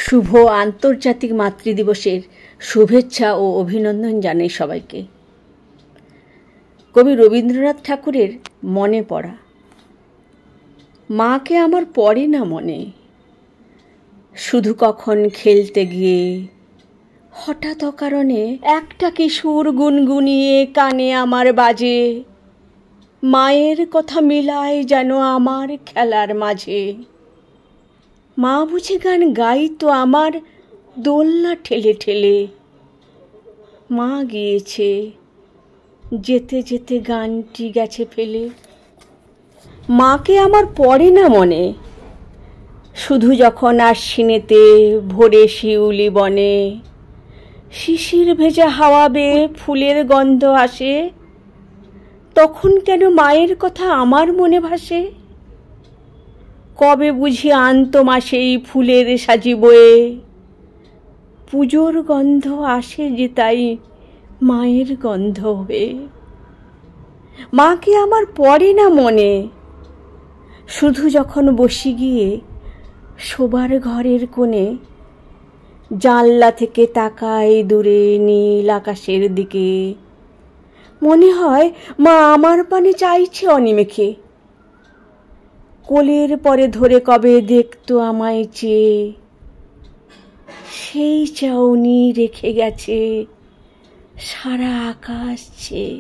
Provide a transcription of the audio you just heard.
শুভ আন্তর্জাতিক মাতৃদিবসের শুভেচ্ছা ও অভিনন্দন জানাই সবাইকে। কবি রবীন্দ্রনাথ ঠাকুরের মনে পড়া। মাকে আমার পড়ে না মনে, শুধু কখন খেলতে গিয়ে হঠাৎ অকারণে একটা কি সুর গুনগুনিয়ে কানে আমার বাজে, মায়ের কথা মিলায় যেন আমার খেলার মাঝে। মা বুঝি গান গাইতো আমার দোলনা ঠেলে ঠেলে, মা গিয়েছে যেতে যেতে গানটি গেছে ফেলে। মাকে আমার পড়ে না মনে, শুধু যখন আশ্বিনেতে ভোরে শিউলি বনে শিশির ভেজা হাওয়া বেয়ে ফুলের গন্ধ আসে, তখন কেন মায়ের কথা আমার মনে ভাসে। কবে বুঝি আনতো মা সেই ফুলের সাজি বয়ে, পুজোর গন্ধ আসে যে তাই মায়ের গন্ধ হয়ে। মাকে আমার পড়ে না মনে, শুধু যখন বসি গিয়ে শোবার ঘরের কোণে, জানলা থেকে তাকাই দূরে নীল আকাশের দিকে, মনে হয় মা আমার পানে চাইছে অনিমেষে। কোলের পরে ধরে কবে দেখতো আমায় চেয়ে, সেই চাউনি রেখে গেছে সারা আকাশ চেয়ে।